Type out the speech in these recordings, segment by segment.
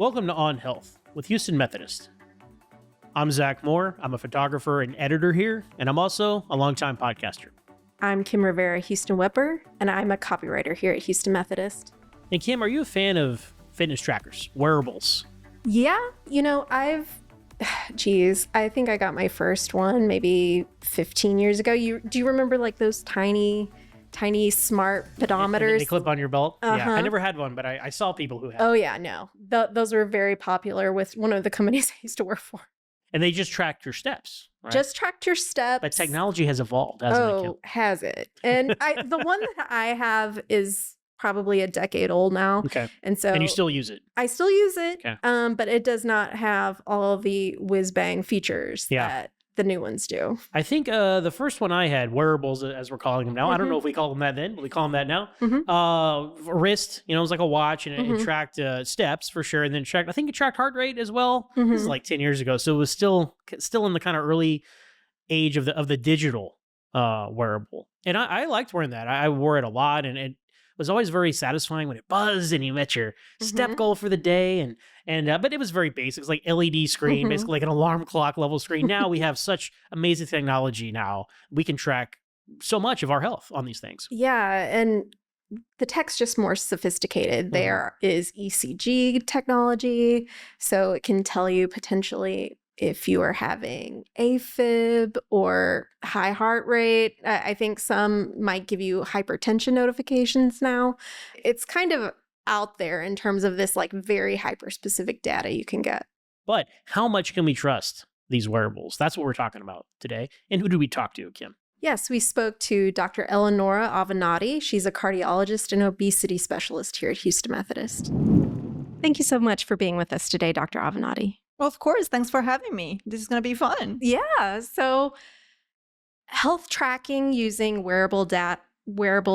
Welcome to On Health with Houston Methodist. I'm Zach Moore. I'm a photographer and editor here, and I'm also a longtime podcaster. I'm Kim Rivera, Houston Weber, and I'm a copywriter here at Houston Methodist. And Kim, are you a fan of fitness trackers, wearables? Yeah, I think I got my first one maybe 15 years ago. Do you remember like those tiny smart pedometers? They clip on your belt? Uh-huh. Yeah, I never had one, but I saw people who had. Oh yeah, no. Those were very popular with one of the companies I used to work for. And they just tracked your steps, right? Just tracked your steps. But technology has evolved, hasn't it, Kim? Has it? And the one that I have is probably a decade old now. Okay. And you still use it? I still use it. Okay. But it does not have all of the whiz-bang features that the new ones do. I think the first one I had, Wearables, as we're calling them now. I don't know if we call them that then, but we call them that now. Wrist, it was like a watch, and it tracked steps for sure. And then I think it tracked heart rate as well. This is like 10 years ago. So it was still in the kind of early age of the digital wearable. And I liked wearing that. I wore it a lot, and it was always very satisfying when it buzzed and you met your step goal for the day. But it was very basic. It was like LED screen, basically like an alarm clock level screen. Now we have such amazing technology now. We can track so much of our health on these things. Yeah. And the tech's just more sophisticated. There is ECG technology. So it can tell you potentially if you are having AFib or high heart rate. I think some might give you hypertension notifications now. It's kind of out there in terms of this like very hyper-specific data you can get. But how much can we trust these wearables? That's what we're talking about today. And who do we talk to, Kim? Yes, we spoke to Dr. Eleonora Avenatti. She's a cardiologist and obesity specialist here at Houston Methodist. Thank you so much for being with us today, Dr. Avenatti. Well, of course. Thanks for having me. This is going to be fun. Yeah. So health tracking using wearable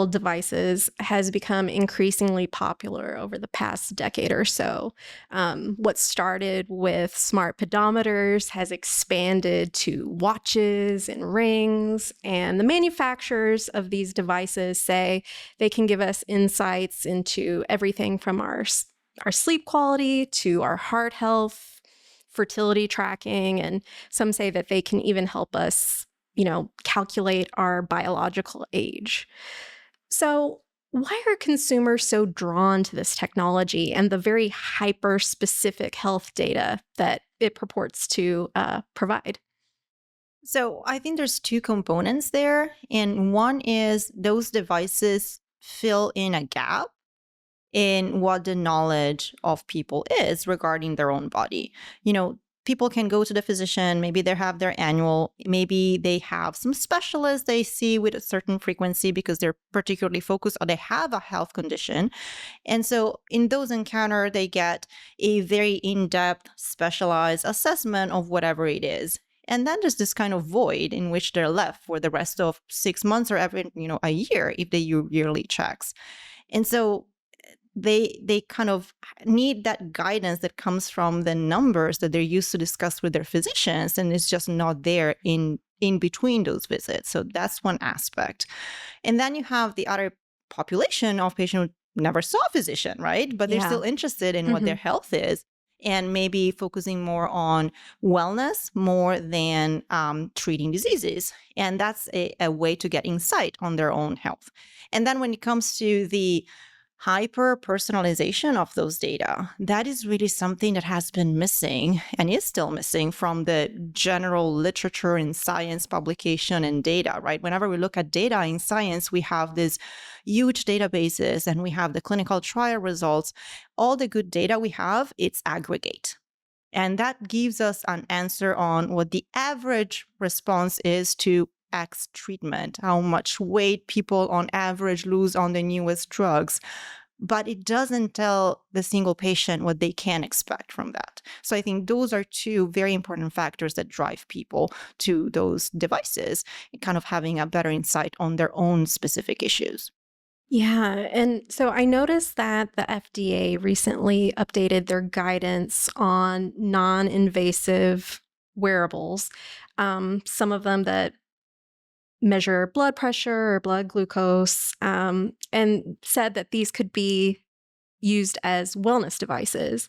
devices has become increasingly popular over the past decade or so. What started with smart pedometers has expanded to watches and rings, and the manufacturers of these devices say they can give us insights into everything from our sleep quality to our heart health, fertility tracking, and some say that they can even help us calculate our biological age. So why are consumers so drawn to this technology and the very hyper-specific health data that it purports to provide? So I think there's two components there. And one is those devices fill in a gap in what the knowledge of people is regarding their own body. People can go to the physician, maybe they have their annual, maybe they have some specialists they see with a certain frequency because they're particularly focused or they have a health condition. And so in those encounters, they get a very in-depth, specialized assessment of whatever it is. And then there's this kind of void in which they're left for the rest of 6 months or every, a year if they do yearly checks. And so they kind of need that guidance that comes from the numbers that they're used to discuss with their physicians, and it's just not there in between those visits. So that's one aspect. And then you have the other population of patients who never saw a physician, right? But they're still interested in what their health is, and maybe focusing more on wellness more than treating diseases. And that's a way to get insight on their own health. And then when it comes to the hyper-personalization of those data, that is really something that has been missing and is still missing from the general literature in science publication and data, right? Whenever we look at data in science, we have these huge databases and we have the clinical trial results. All the good data we have, it's aggregate. And that gives us an answer on what the average response is to X treatment, how much weight people on average lose on the newest drugs. But it doesn't tell the single patient what they can expect from that. So I think those are two very important factors that drive people to those devices, kind of having a better insight on their own specific issues. Yeah. And so I noticed that the FDA recently updated their guidance on non-invasive wearables. Some of them that measure blood pressure or blood glucose, and said that these could be used as wellness devices.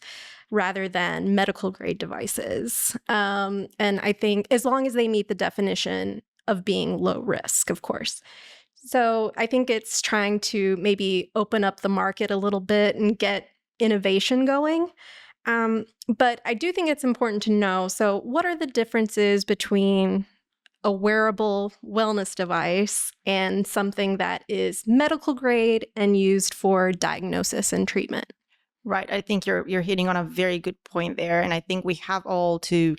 rather than medical grade devices. And I think as long as they meet the definition of being low risk, of course. So I think it's trying to maybe open up the market a little bit and get innovation going. But I do think it's important to know, so what are the differences between a wearable wellness device and something that is medical grade and used for diagnosis and treatment? Right. I think you're hitting on a very good point there. And I think we have all to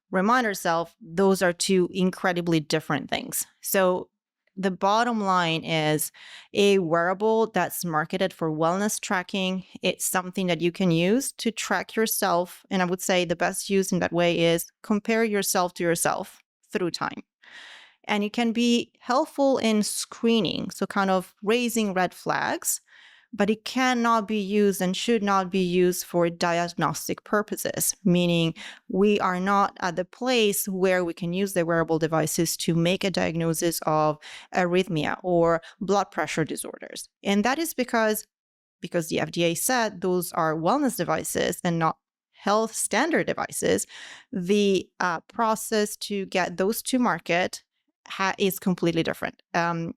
remind ourselves those are two incredibly different things. So the bottom line is a wearable that's marketed for wellness tracking. It's something that you can use to track yourself. And I would say the best use in that way is compare yourself to yourself through time. And it can be helpful in screening, so kind of raising red flags, but it cannot be used and should not be used for diagnostic purposes, meaning we are not at the place where we can use the wearable devices to make a diagnosis of arrhythmia or blood pressure disorders. And that is because the FDA said those are wellness devices and not health standard devices. The process to get those to market is completely different. A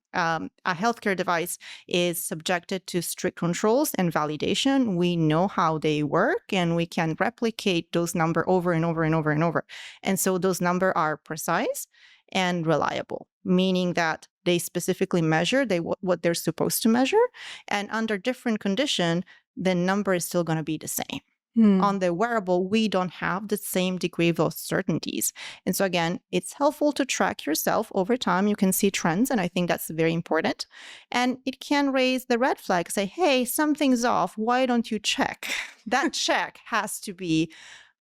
healthcare device is subjected to strict controls and validation. We know how they work and we can replicate those numbers over and over and over and over. And so those numbers are precise and reliable, meaning that they specifically measure what they're supposed to measure. And under different condition, the number is still going to be the same. On the wearable, we don't have the same degree of certainties. And so again, it's helpful to track yourself over time. You can see trends, and I think that's very important. And it can raise the red flag, say, hey, something's off. Why don't you check? That check has to be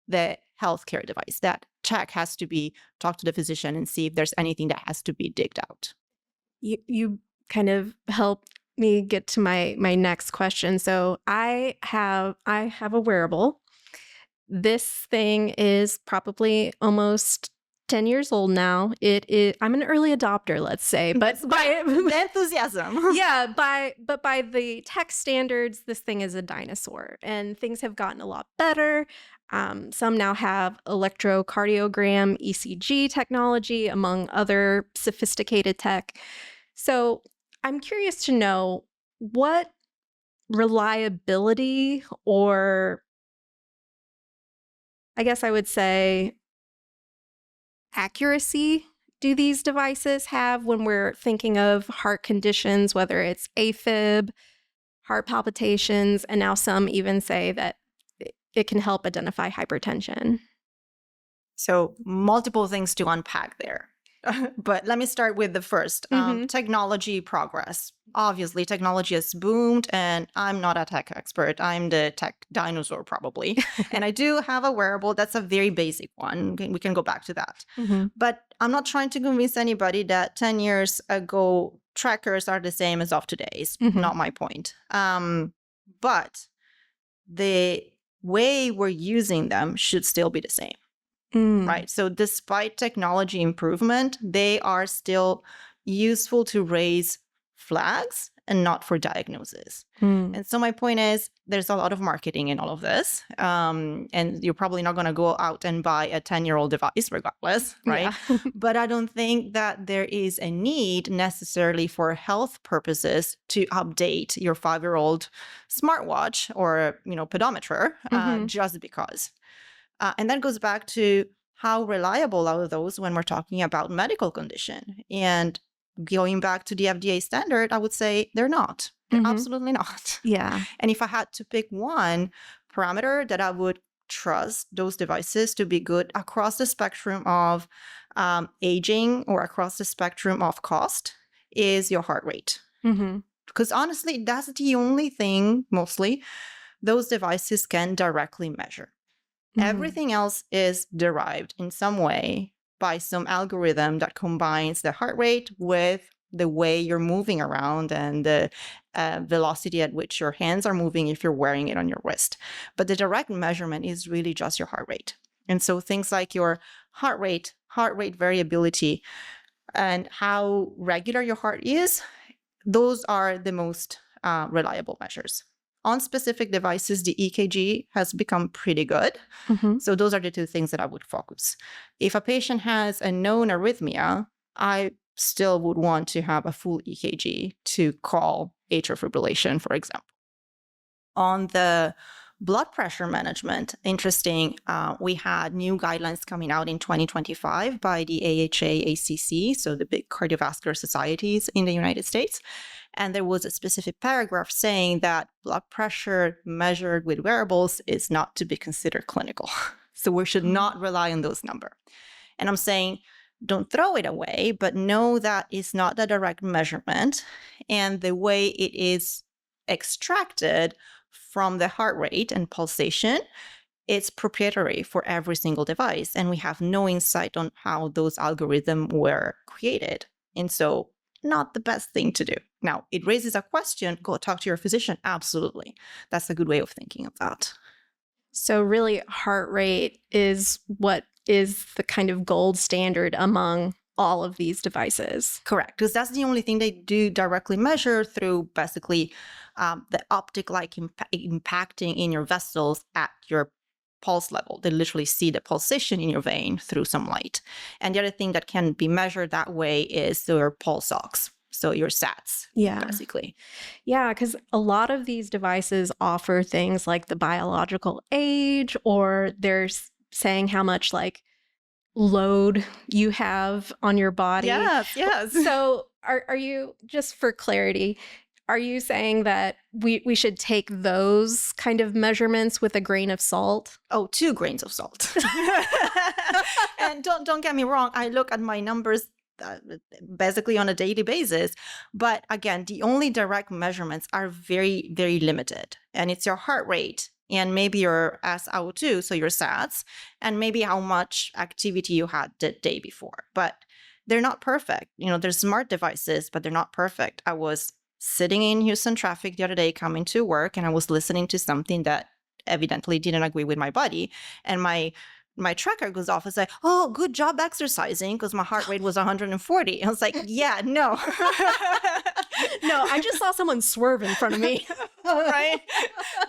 the healthcare device. That check has to be talk to the physician and see if there's anything that has to be digged out. You kind of helped me get to my next question. So I have a wearable. This thing is probably almost 10 years old now. I'm an early adopter, let's say, but by enthusiasm. Yeah, by the tech standards, this thing is a dinosaur, and things have gotten a lot better. Some now have electrocardiogram, ECG technology, among other sophisticated tech. So I'm curious to know what reliability, or I guess I would say accuracy, do these devices have when we're thinking of heart conditions, whether it's AFib, heart palpitations, and now some even say that it can help identify hypertension? So multiple things to unpack there. But let me start with the first, technology progress. Obviously, technology has boomed, and I'm not a tech expert. I'm the tech dinosaur, probably. And I do have a wearable. That's a very basic one. We can go back to that. But I'm not trying to convince anybody that 10 years ago, trackers are the same as of today's. Not my point. But the way we're using them should still be the same. Right. So despite technology improvement, they are still useful to raise flags and not for diagnosis. And so my point is, there's a lot of marketing in all of this. And you're probably not going to go out and buy a 10-year-old device regardless, right? Yeah. But I don't think that there is a need necessarily for health purposes to update your 5-year-old smartwatch or, pedometer just because. And that goes back to how reliable are those when we're talking about medical condition. And going back to the FDA standard, I would say they're not. They're absolutely not. Yeah. And if I had to pick one parameter that I would trust those devices to be good across the spectrum of aging or across the spectrum of cost, is your heart rate. Because honestly, that's the only thing, mostly, those devices can directly measure. Everything else is derived in some way by some algorithm that combines the heart rate with the way you're moving around and the velocity at which your hands are moving if you're wearing it on your wrist. But the direct measurement is really just your heart rate. And so things like your heart rate variability, and how regular your heart is, those are the most reliable measures. on specific devices, the EKG has become pretty good. So those are the two things that I would focus. If a patient has a known arrhythmia, I still would want to have a full EKG to call atrial fibrillation, for example. On the blood pressure management, interesting, we had new guidelines coming out in 2025 by the AHA-ACC, so the big cardiovascular societies in the United States. And there was a specific paragraph saying that blood pressure measured with wearables is not to be considered clinical. So we should not rely on those numbers. And I'm saying, don't throw it away, but know that it's not a direct measurement. And the way it is extracted from the heart rate and pulsation, it's proprietary for every single device. And we have no insight on how those algorithms were created. And so not the best thing to do. Now, it raises a question, go talk to your physician. Absolutely. That's a good way of thinking of that. So really, heart rate is what is the kind of gold standard among all of these devices. Correct, because that's the only thing they do directly measure through basically the optic-like impacting in your vessels at your pulse level. They literally see the pulsation in your vein through some light. And the other thing that can be measured that way is your pulse ox, so your sats, basically. Yeah, because a lot of these devices offer things like the biological age, or they're saying how much like load you have on your body. Yes. So are you, just for clarity, are you saying that we should take those kind of measurements with a grain of salt? Oh, 2 grains of salt. And don't get me wrong, I look at my numbers basically on a daily basis. But again, the only direct measurements are very, very limited. And it's your heart rate and maybe your SO2, so your sats, and maybe how much activity you had the day before. But they're not perfect. They're smart devices, but they're not perfect. I was sitting in Houston traffic the other day coming to work, and I was listening to something that evidently didn't agree with my body. And my tracker goes off. It's like, oh, good job exercising, because my heart rate was 140. I was like, yeah, no. No, I just saw someone swerve in front of me. Right?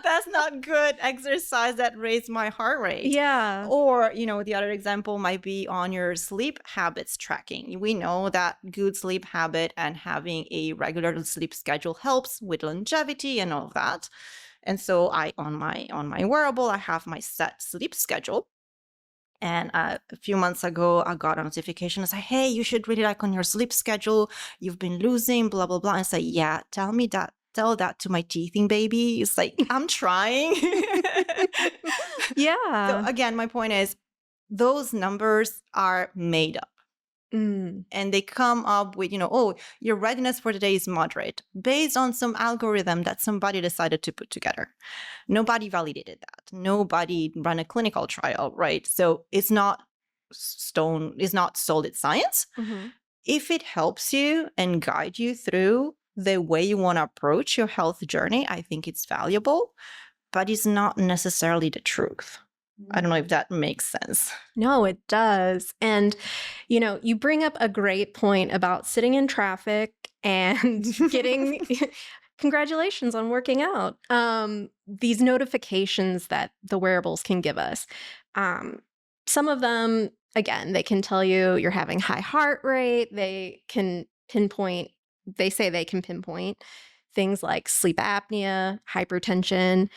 That's not good exercise that raised my heart rate. Yeah. Or, the other example might be on your sleep habits tracking. We know that good sleep habit and having a regular sleep schedule helps with longevity and all of that. And so on my wearable, I have my set sleep schedule. And a few months ago, I got a notification. I said, hey, you should really on your sleep schedule. You've been losing, blah, blah, blah. And I said, yeah, tell that to my teething baby. It's like, I'm trying. Yeah. So again, my point is, those numbers are made up. And they come up with, your readiness for the day is moderate based on some algorithm that somebody decided to put together. Nobody validated that. Nobody ran a clinical trial, right? So it's not solid science. If it helps you and guide you through the way you want to approach your health journey, I think it's valuable, but it's not necessarily the truth. I don't know if that makes sense. No, it does. And, you bring up a great point about sitting in traffic and getting, congratulations on working out, these notifications that the wearables can give us. Some of them, again, they can tell you you're having high heart rate. They say they can pinpoint things like sleep apnea, hypertension.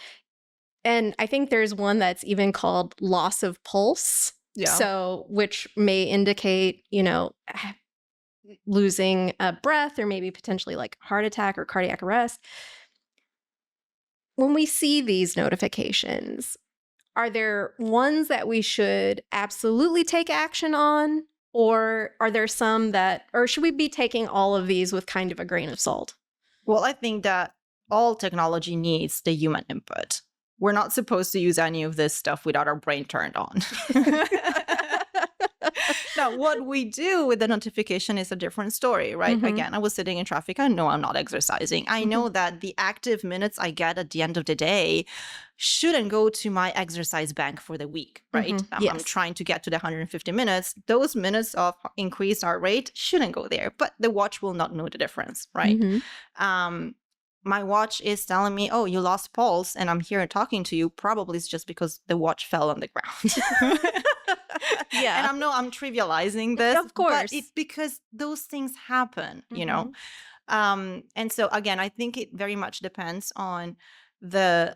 And I think there's one that's even called loss of pulse. Yeah. So, which may indicate, losing a breath or maybe potentially like heart attack or cardiac arrest. When we see these notifications, are there ones that we should absolutely take action on? Or are there some or should we be taking all of these with kind of a grain of salt? Well, I think that all technology needs the human input. We're not supposed to use any of this stuff without our brain turned on. Now, what we do with the notification is a different story, right? Again, I was sitting in traffic. I know I'm not exercising. I know that the active minutes I get at the end of the day shouldn't go to my exercise bank for the week, right? I'm trying to get to the 150 minutes. Those minutes of increased heart rate shouldn't go there, but the watch will not know the difference, right? my watch is telling me, oh, you lost pulse, and I'm here talking to you, probably it's just because the watch fell on the ground. Yeah. And I'm trivializing this. Of course. But it's because those things happen, you know? And so again, I think it very much depends on the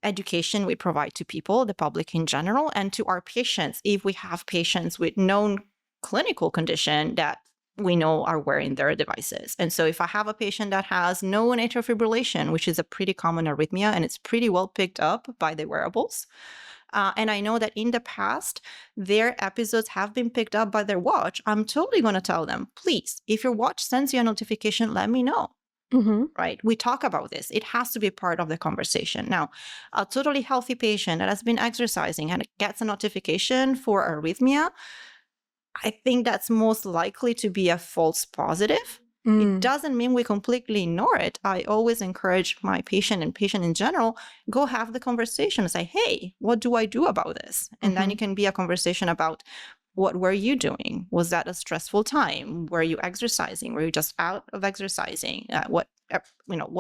education we provide to people, the public in general, and to our patients. If we have patients with known clinical condition that we know are wearing their devices. And so if I have a patient that has known atrial fibrillation, which is a pretty common arrhythmia, and it's pretty well picked up by the wearables, and I know that in the past, their episodes have been picked up by their watch, I'm totally going to tell them, please, if your watch sends you a notification, let me know. Right? We talk about this. It has to be part of the conversation. Now, a totally healthy patient that has been exercising and gets a notification for arrhythmia, I think that's most likely to be a false positive. It doesn't mean we completely ignore it. I always encourage my patient and patient in general, go have the conversation and say, hey, what do I do about this? And then it can be a conversation about, what were you doing? Was that a stressful time? Were you exercising? Were you just out of exercising? What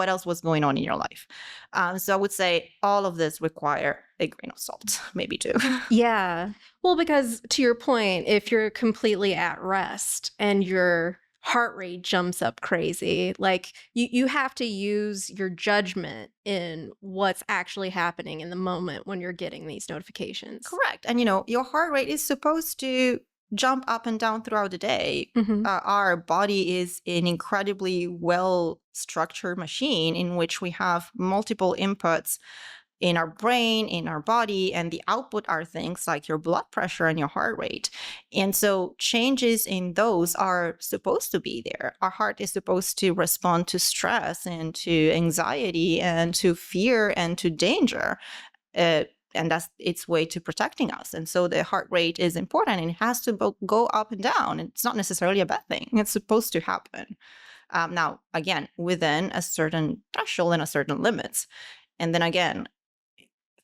else was going on in your life? So I would say all of this require a grain of salt, maybe two. Yeah. Well, because to your point, if you're completely at rest and your heart rate jumps up crazy, like you have to use your judgment in what's actually happening in the moment when you're getting these notifications. Correct. And your heart rate is supposed to jump up and down throughout the day. Our body is an incredibly well-structured machine in which we have multiple inputs in our brain, in our body, and the output are things like your blood pressure and your heart rate. And so changes in those are supposed to be there. Our heart is supposed to respond to stress and to anxiety and to fear and to danger. And that's its way to protecting us. And so the heart rate is important, and it has to go up and down. It's not necessarily a bad thing. It's supposed to happen. Now, again, within a certain threshold and a certain limits. And then again,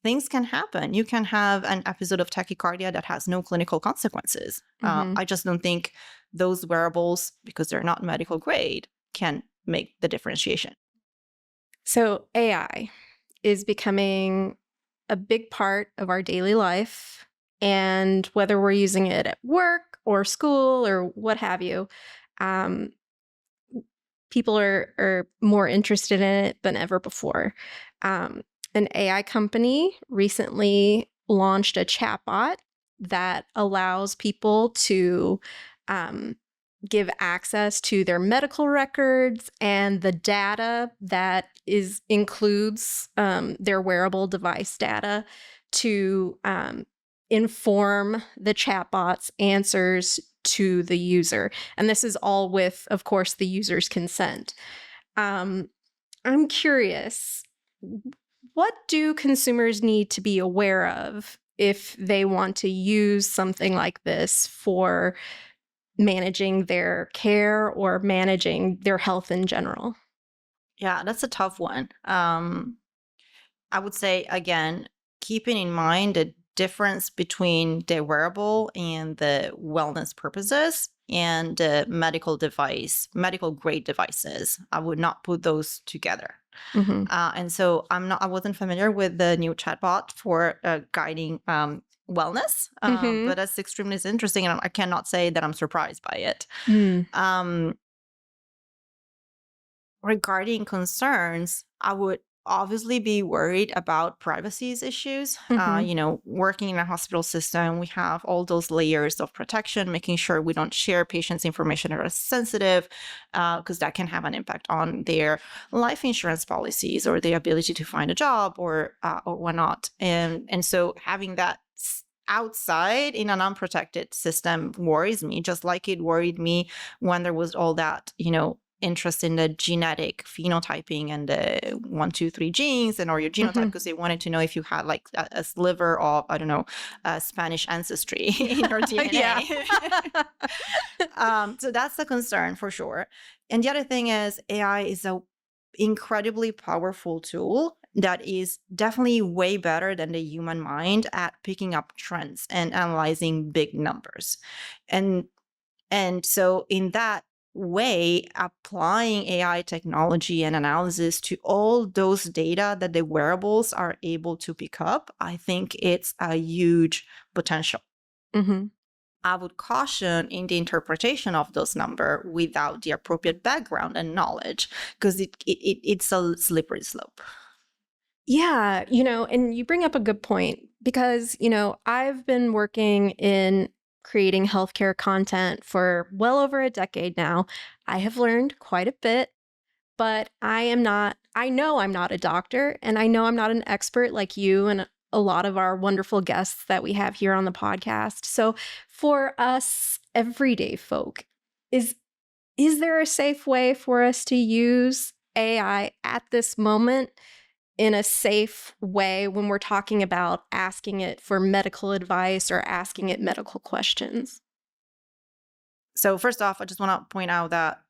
things can happen. You can have an episode of tachycardia that has no clinical consequences. I just don't think those wearables, because they're not medical grade, can make the differentiation. So AI is becoming a big part of our daily life. And whether we're using it at work or school or what have you, people are more interested in it than ever before. An AI company recently launched a chatbot that allows people to give access to their medical records and the data that includes their wearable device data to inform the chatbot's answers to the user. And this is all with, of course, the user's consent. I'm curious, what do consumers need to be aware of if they want to use something like this for managing their care or managing their health in general? Yeah, that's a tough one. I would say, again, keeping in mind the difference between the wearable and the wellness purposes and the medical grade devices. I would not put those together. And so I wasn't familiar with the new chatbot for guiding wellness, but that's extremely interesting, and I cannot say that I'm surprised by it. Regarding concerns, I would obviously be worried about privacy issues. Working in a hospital system, we have all those layers of protection, making sure we don't share patients' information that are sensitive, because that can have an impact on their life insurance policies or their ability to find a job or whatnot. And so having that outside in an unprotected system worries me, just like it worried me when there was all that, interest in the genetic phenotyping and the 1, 2, 3 genes or your genotype, because they wanted to know if you had like a sliver of, I don't know, Spanish ancestry in your DNA. So that's a concern for sure. And the other thing is AI is an incredibly powerful tool that is definitely way better than the human mind at picking up trends and analyzing big numbers. And so in that, way, applying AI technology and analysis to all those data that the wearables are able to pick up, I think it's a huge potential. Mm-hmm. I would caution in the interpretation of those numbers without the appropriate background and knowledge, because it's a slippery slope. Yeah, and you bring up a good point because, I've been working in creating healthcare content for well over a decade now. I have learned quite a bit, but I know I'm not a doctor, and I know I'm not an expert like you and a lot of our wonderful guests that we have here on the podcast. So for us everyday folk, is there a safe way for us to use AI at this moment in a safe way when we're talking about asking it for medical advice or asking it medical questions? So first off, I just want to point out that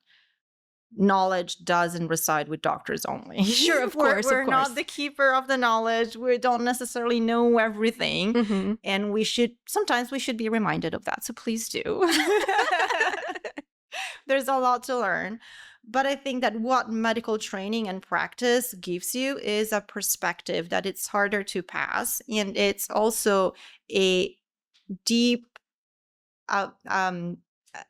knowledge doesn't reside with doctors only. Sure, of course. We're not the keeper of the knowledge. We don't necessarily know everything. Mm-hmm. And sometimes we should be reminded of that. So please do. There's a lot to learn. But I think that what medical training and practice gives you is a perspective that it's harder to pass. And it's also a deep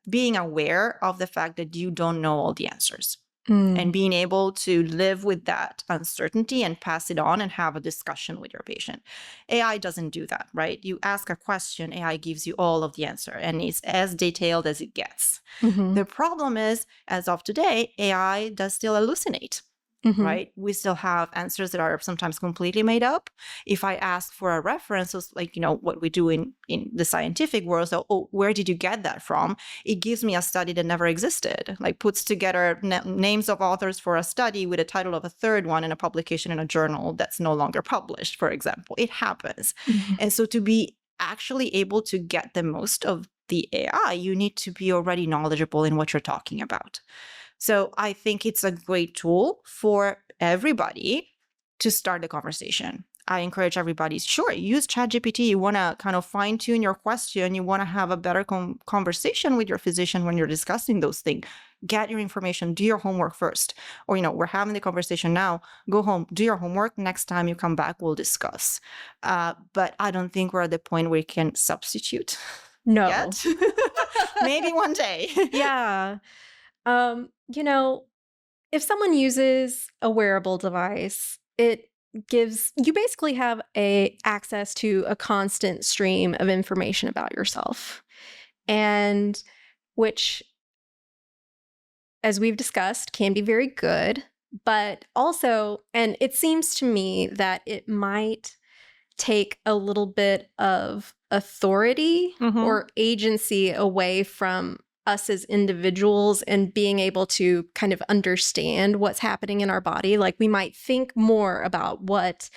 being aware of the fact that you don't know all the answers. And being able to live with that uncertainty and pass it on and have a discussion with your patient. AI doesn't do that, right? You ask a question, AI gives you all of the answer, and it's as detailed as it gets. Mm-hmm. The problem is, as of today, AI does still hallucinate. Mm-hmm. Right? We still have answers that are sometimes completely made up. If I ask for a reference, like, what we do in the scientific world, so, where did you get that from? It gives me a study that never existed, like puts together names of authors for a study with a title of a third one and a publication in a journal that's no longer published, for example. It happens. Mm-hmm. And so to be actually able to get the most of the AI, you need to be already knowledgeable in what you're talking about. So I think it's a great tool for everybody to start the conversation. I encourage everybody, sure, use ChatGPT. You want to kind of fine tune your question. You want to have a better conversation with your physician when you're discussing those things. Get your information, do your homework first. Or, we're having the conversation now, go home, do your homework. Next time you come back, we'll discuss. But I don't think we're at the point where we can substitute. No. Yet. Maybe one day. Yeah. If someone uses a wearable device, you basically have access to a constant stream of information about yourself. And which, as we've discussed, can be very good, but also, and it seems to me that it might take a little bit of authority or agency away from us as individuals and being able to kind of understand what's happening in our body. Like, we might think more about what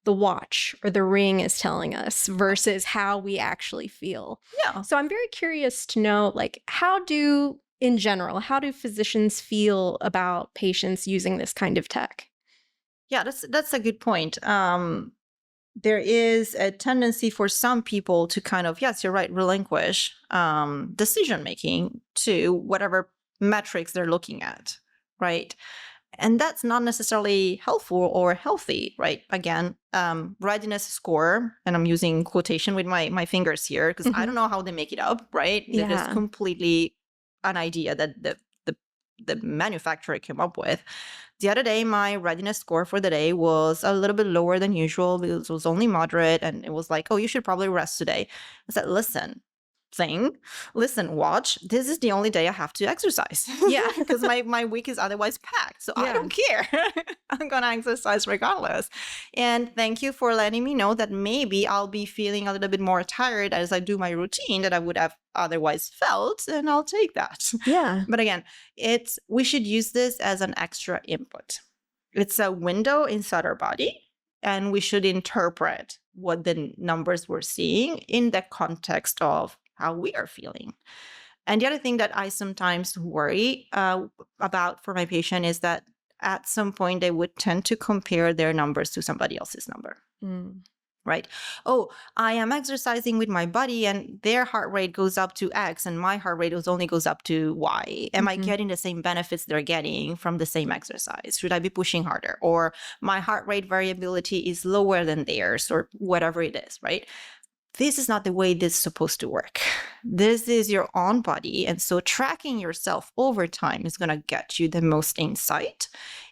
the watch or the ring is telling us versus how we actually feel. Yeah. So I'm very curious to know, like, how do physicians feel about patients using this kind of tech? Yeah, that's a good point. There is a tendency for some people to kind of, yes, you're right, relinquish decision-making to whatever metrics they're looking at, right? And that's not necessarily helpful or healthy, right? Again, readiness score, and I'm using quotation with my fingers here because I don't know how they make it up, right? Yeah. It is completely an idea that the manufacturer came up with. The other day, my readiness score for the day was a little bit lower than usual because it was only moderate. And it was like, oh, you should probably rest today. I said, listen, watch, this is the only day I have to exercise. Yeah. Because my week is otherwise packed. So I don't care. I'm going to exercise regardless. And thank you for letting me know that maybe I'll be feeling a little bit more tired as I do my routine that I would have otherwise felt, and I'll take that. Yeah. But again, we should use this as an extra input. It's a window inside our body, and we should interpret what the numbers we're seeing in the context of how we are feeling. And the other thing that I sometimes worry about for my patient is that at some point they would tend to compare their numbers to somebody else's number. right? Oh, I am exercising with my buddy and their heart rate goes up to X and my heart rate only goes up to Y. Am I getting the same benefits they're getting from the same exercise? Should I be pushing harder? Or my heart rate variability is lower than theirs, or whatever it is, right? This is not the way this is supposed to work. This is your own body. And so tracking yourself over time is going to get you the most insight,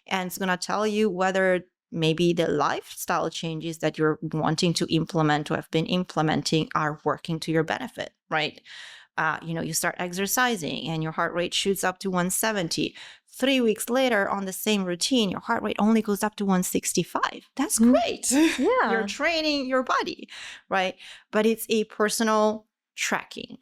and it's going to tell you whether maybe the lifestyle changes that you're wanting to implement or have been implementing are working to your benefit, right? You start exercising and your heart rate shoots up to 170. 3 weeks later on the same routine, your heart rate only goes up to 165. That's great. Yeah. You're training your body, right? But it's a personal tracking.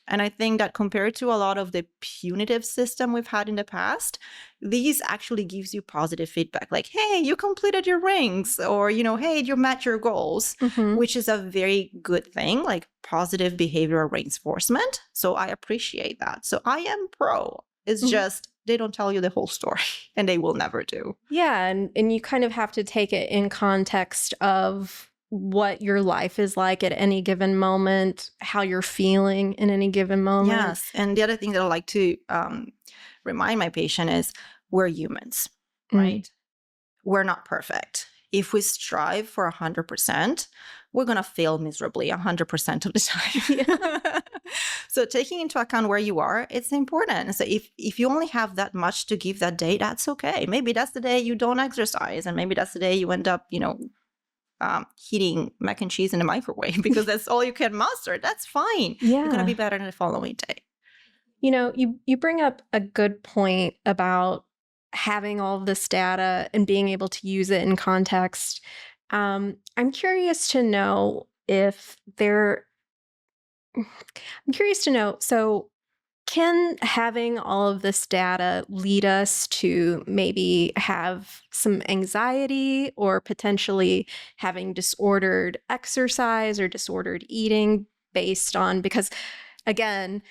And I think that compared to a lot of the punitive system we've had in the past, these actually gives you positive feedback. Like, hey, you completed your rings, or, hey, you met your goals, which is a very good thing, like positive behavioral reinforcement. So I appreciate that. So I am pro. It's just they don't tell you the whole story, and they will never do. Yeah. And you kind of have to take it in context of what your life is like at any given moment, how you're feeling in any given moment. Yes. And the other thing that I like to remind my patient is we're humans, right? We're not perfect. If we strive for 100%, we're going to fail miserably 100% of the time. So taking into account where you are, it's important. So if you only have that much to give that day, that's okay. Maybe that's the day you don't exercise, and maybe that's the day you end up, heating mac and cheese in the microwave because that's all you can muster. That's fine. Yeah. You're going to be better the following day. You bring up a good point about having all of this data and being able to use it in context. I'm curious to know so can having all of this data lead us to maybe have some anxiety or potentially having disordered exercise or disordered eating because again,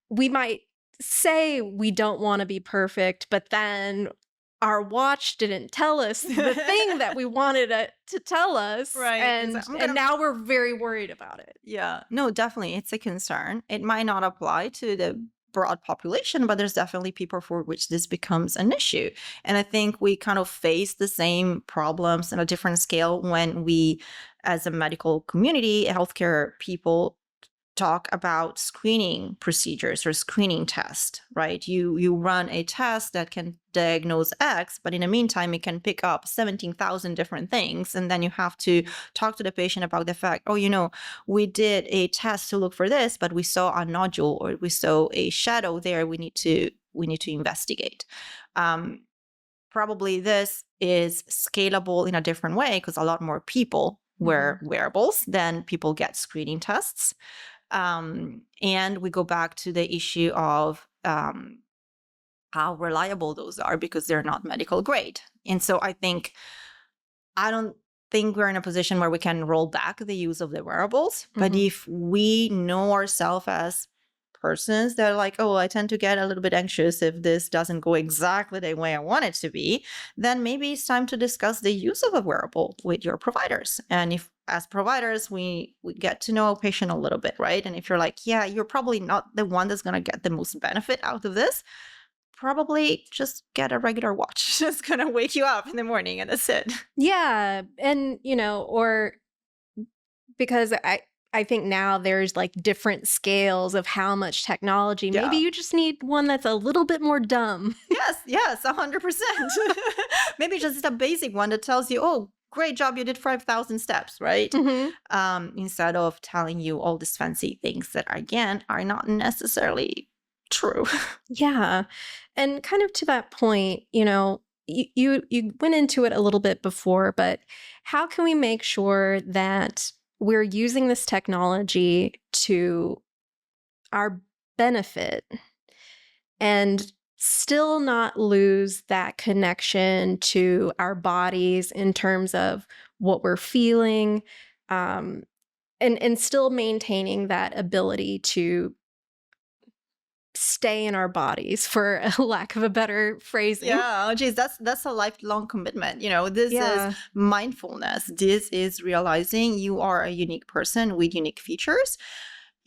we might say we don't want to be perfect, but then our watch didn't tell us the thing that we wanted it to tell us. Right. And now we're very worried about it. Yeah. No, definitely. It's a concern. It might not apply to the broad population, but there's definitely people for which this becomes an issue. And I think we kind of face the same problems on a different scale when we, as a medical community, healthcare people, talk about screening procedures or screening tests, right? You run a test that can diagnose X, but in the meantime, it can pick up 17,000 different things. And then you have to talk to the patient about the fact, we did a test to look for this, but we saw a nodule or we saw a shadow there. We need to investigate. Probably this is scalable in a different way because a lot more people wear wearables than people get screening tests. And we go back to the issue of how reliable those are because they're not medical grade. And so I don't think we're in a position where we can roll back the use of the wearables. But if we know ourselves as persons that are like, I tend to get a little bit anxious if this doesn't go exactly the way I want it to be, then maybe it's time to discuss the use of a wearable with your providers. And if as providers, we get to know a patient a little bit, right? And if you're like, yeah, you're probably not the one that's going to get the most benefit out of this, probably just get a regular watch. It's going to wake you up in the morning and that's it. Yeah. And, or because I think now there's like different scales of how much technology. Yeah. Maybe you just need one that's a little bit more dumb. Yes, 100%. Maybe just a basic one that tells you, great job, you did 5,000 steps, right? Instead of telling you all these fancy things that, again, are not necessarily true. Yeah. And kind of to that point, you went into it a little bit before, but how can we make sure that we're using this technology to our benefit and still not lose that connection to our bodies in terms of what we're feeling, and still maintaining that ability to stay in our bodies, for a lack of a better phrasing. Yeah, geez, that's a lifelong commitment. This Yeah. is mindfulness. This is realizing you are a unique person with unique features.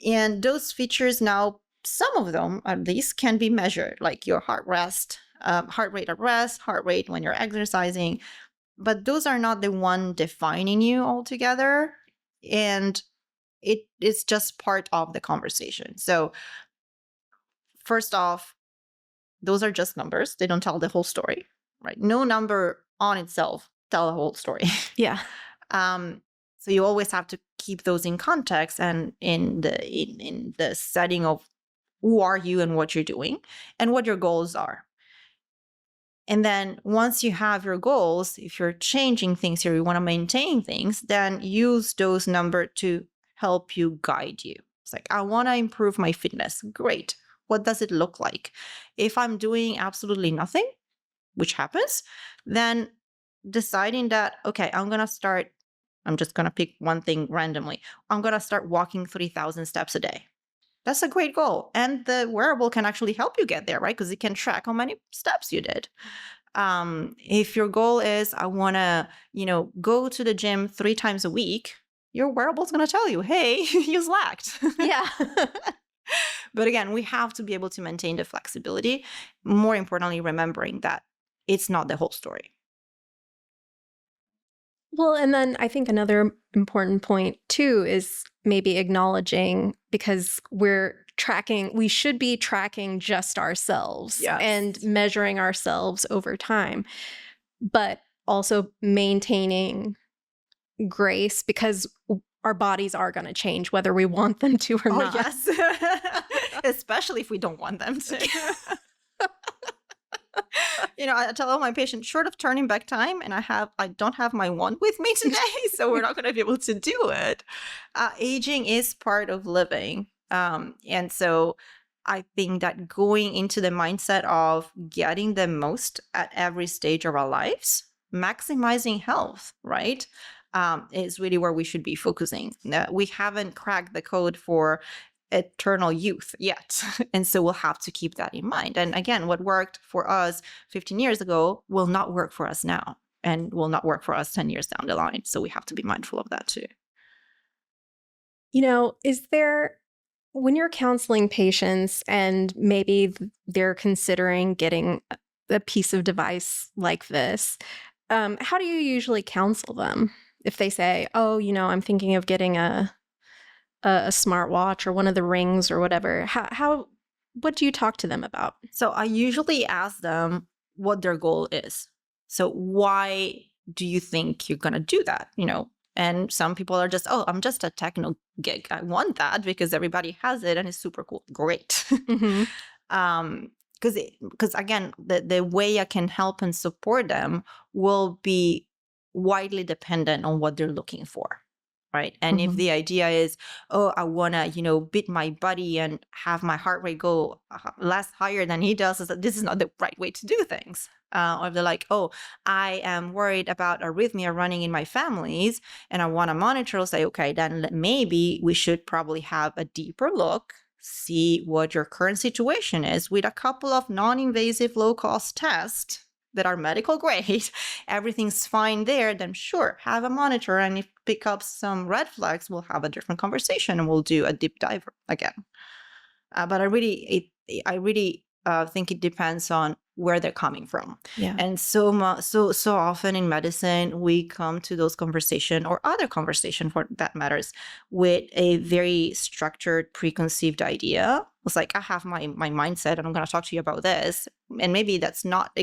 And those features now, some of them at least, can be measured, like your heart rate at rest, heart rate when you're exercising. But those are not the one defining you altogether. And it is just part of the conversation. So first off, those are just numbers. They don't tell the whole story, right? No number on itself tell the whole story. Yeah. So you always have to keep those in context and in the setting of who are you and what you're doing and what your goals are. And then once you have your goals, if you're changing things here, you want to maintain things, then use those numbers to help you guide you. It's like, I want to improve my fitness. Great. What does it look like? If I'm doing absolutely nothing, which happens, then deciding that, okay, I'm just going to pick one thing randomly. I'm going to start walking 3,000 steps a day. That's a great goal. And the wearable can actually help you get there, right? Because it can track how many steps you did. If your goal is, I want to, go to the gym 3 times a week, your wearable is going to tell you, hey, you slacked. Yeah. But again, we have to be able to maintain the flexibility. More importantly, remembering that it's not the whole story. Well, and then I think another important point too is maybe acknowledging, because we should be tracking just ourselves. Yes. And measuring ourselves over time, but also maintaining grace, because our bodies are going to change whether we want them to or not. Yes. Especially if we don't want them to. I tell all my patients, short of turning back time, and I don't have my wand with me today, so we're not going to be able to do it. Aging is part of living. And so I think that going into the mindset of getting the most at every stage of our lives, maximizing health, right, is really where we should be focusing. We haven't cracked the code for eternal youth yet. And so we'll have to keep that in mind. And again, what worked for us 15 years ago will not work for us now, and will not work for us 10 years down the line. So we have to be mindful of that too. Is there, when you're counseling patients and maybe they're considering getting a piece of device like this, how do you usually counsel them? If they say, oh, I'm thinking of getting a smartwatch or one of the rings or whatever, what do you talk to them about? So I usually ask them what their goal is. So why do you think you're going to do that? And some people are just, oh, I'm just a techno geek. I want that because everybody has it and it's super cool. Great. Mm-hmm. Because again, the way I can help and support them will be widely dependent on what they're looking for. Right. And if the idea is, oh, I want to, beat my buddy and have my heart rate go less higher than he does, this is not the right way to do things. Or they're like, oh, I am worried about arrhythmia running in my families and I want to monitor, I'll say, okay, then maybe we should probably have a deeper look, see what your current situation is with a couple of non-invasive low-cost tests that are medical grade, everything's fine there, then sure, have a monitor. And if pick up some red flags, we'll have a different conversation and we'll do a deep dive again. But I really think it depends on where they're coming from. Yeah. And so often in medicine, we come to those conversations, or other conversation for that matters, with a very structured, preconceived idea. It's like, I have my mindset and I'm going to talk to you about this. And maybe that's not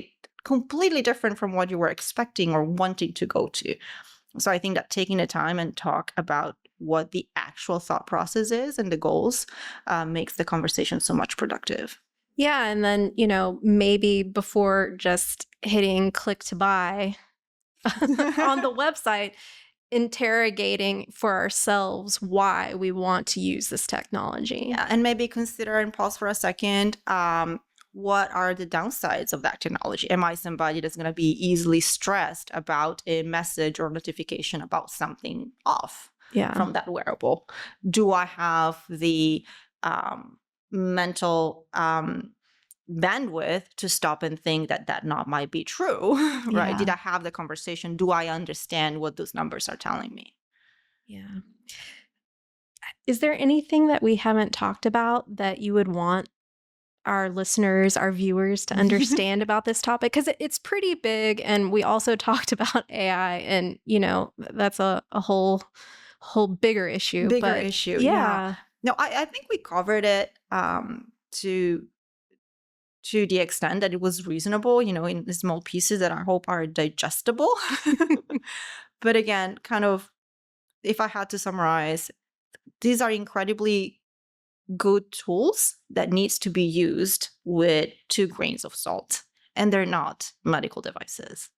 completely different from what you were expecting or wanting to go to. So I think that taking the time and talk about what the actual thought process is and the goals makes the conversation so much productive. Yeah. And then, maybe before just hitting click to buy on the website, interrogating for ourselves why we want to use this technology. Yeah. And maybe consider and pause for a second. What are the downsides of that technology? Am I somebody that's going to be easily stressed about a message or notification about something off from that wearable? Do I have the mental bandwidth to stop and think that not might be true, right? Yeah. Did I have the conversation? Do I understand what those numbers are telling me? Yeah. Is there anything that we haven't talked about that you would want our listeners, our viewers to understand about this topic? Because it's pretty big, and we also talked about AI, and that's a whole bigger issue. Bigger issue. Yeah. No, I think we covered it to the extent that it was reasonable, in small pieces that I hope are digestible. But again, kind of, if I had to summarize, these are incredibly good tools that needs to be used with 2 grains of salt, and they're not medical devices.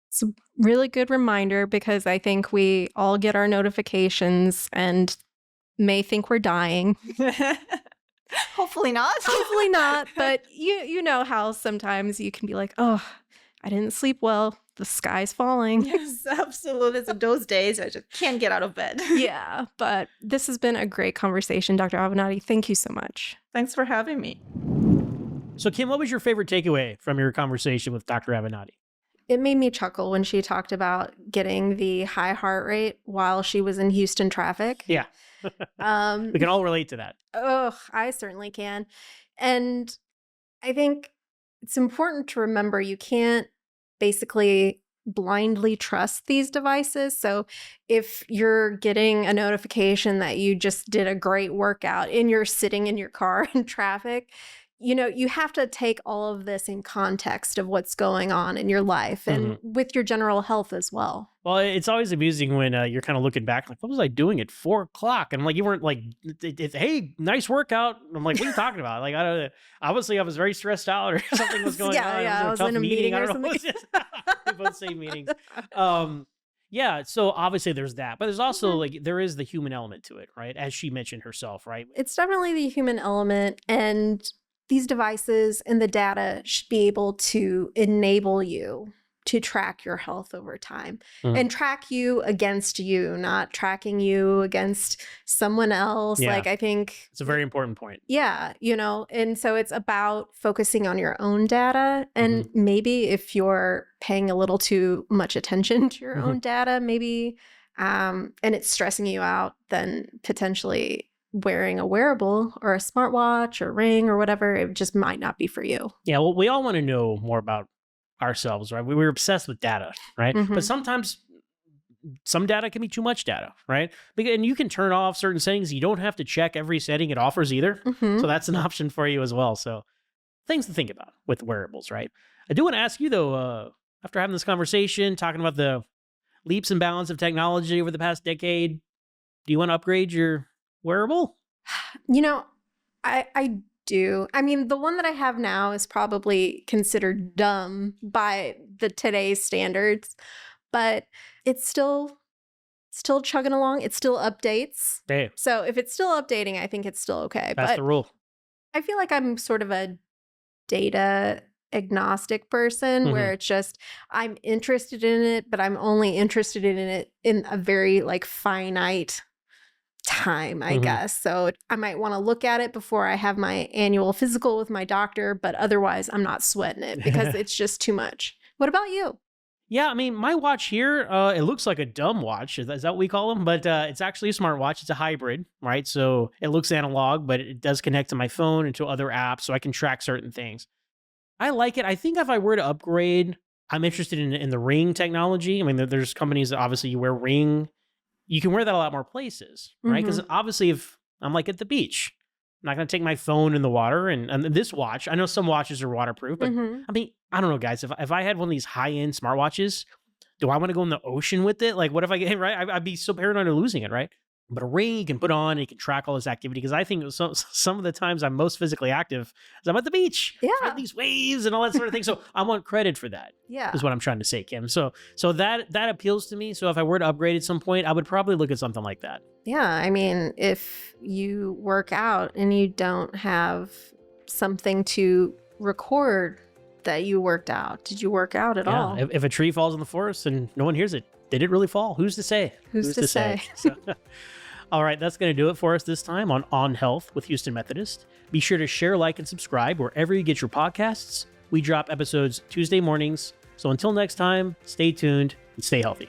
It's a really good reminder, because I think we all get our notifications and may think we're dying. Hopefully not. Hopefully not. But you know how sometimes you can be like, oh, I didn't sleep well. The sky's falling. Yes, absolutely. So those days I just can't get out of bed. Yeah. But this has been a great conversation, Dr. Avenatti. Thank you so much. Thanks for having me. So, Kim, what was your favorite takeaway from your conversation with Dr. Avenatti? It made me chuckle when she talked about getting the high heart rate while she was in Houston traffic. Yeah. We can all relate to that. Oh, I certainly can. And I think it's important to remember you can't basically blindly trust these devices. So if you're getting a notification that you just did a great workout and you're sitting in your car in traffic, you have to take all of this in context of what's going on in your life and with your general health as well. Well, it's always amusing when you're kind of looking back, like, what was I doing at 4 o'clock? And I'm like, you weren't like, hey, nice workout. I'm like, what are you talking about? Like, obviously I was very stressed out or something was going on. Yeah, It I was was a tough in a meeting I or don't know. something. We both say meetings. Yeah, so obviously there's that, but there's also like, there is the human element to it, right? As she mentioned herself, right? It's definitely the human element, and these devices and the data should be able to enable you to track your health over time and track you against you, not tracking you against someone else. Yeah. Like, I think It's a very important point. yeah, and so it's about focusing on your own data. And maybe if you're paying a little too much attention to your own data, maybe, and it's stressing you out, then potentially wearing a wearable or a smartwatch or ring or whatever, it just might not be for you. Yeah, well, we all want to know more about ourselves, right? We're obsessed with data, right? But sometimes some data can be too much data, right? And you can turn off certain settings. You don't have to check every setting it offers either. So that's an option for you as well. So things to think about with wearables, right? I do want to ask you though, after having this conversation, talking about the leaps and bounds of technology over the past decade, do you want to upgrade your wearable? I do. I mean, the one that I have now is probably considered dumb by the today's standards, but it's still chugging along. It still updates. Hey, So if it's still updating, I think it's still okay. that's But the rule. I feel like I'm sort of a data agnostic person where it's just, I'm interested in it, but I'm only interested in it in a very like finite time, I guess. So I might want to look at it before I have my annual physical with my doctor, but otherwise I'm not sweating it because it's just too much. What about you? Yeah, I mean, my watch here, it looks like a dumb watch. Is that what we call them? But it's actually a smartwatch. It's a hybrid, right? So it looks analog, but it does connect to my phone and to other apps, so I can track certain things. I like it. I think if I were to upgrade, I'm interested in the Ring technology. I mean, there's companies that obviously you wear Ring. You can wear that a lot more places, right? Because obviously if I'm like at the beach, I'm not going to take my phone in the water. And this watch, I know some watches are waterproof, but I mean, I don't know, guys. If I had one of these high-end smartwatches, do I want to go in the ocean with it? Like, what if I get, right? I'd be so paranoid of losing it, right? But a Ring you can put on and you can track all this activity. Because I think some of the times I'm most physically active is I'm at the beach. Yeah. Fight these waves and all that sort of thing. So I want credit for that. Yeah. Is what I'm trying to say, Kim. So that appeals to me. So if I were to upgrade at some point, I would probably look at something like that. Yeah. I mean, if you work out and you don't have something to record that you worked out, did you work out at all? If a tree falls in the forest and no one hears it, did it really fall? Who's to say? Who's to say? So, All right, that's going to do it for us this time on Health with Houston Methodist. Be sure to share, like, and subscribe wherever you get your podcasts. We drop episodes Tuesday mornings. So until next time, stay tuned and stay healthy.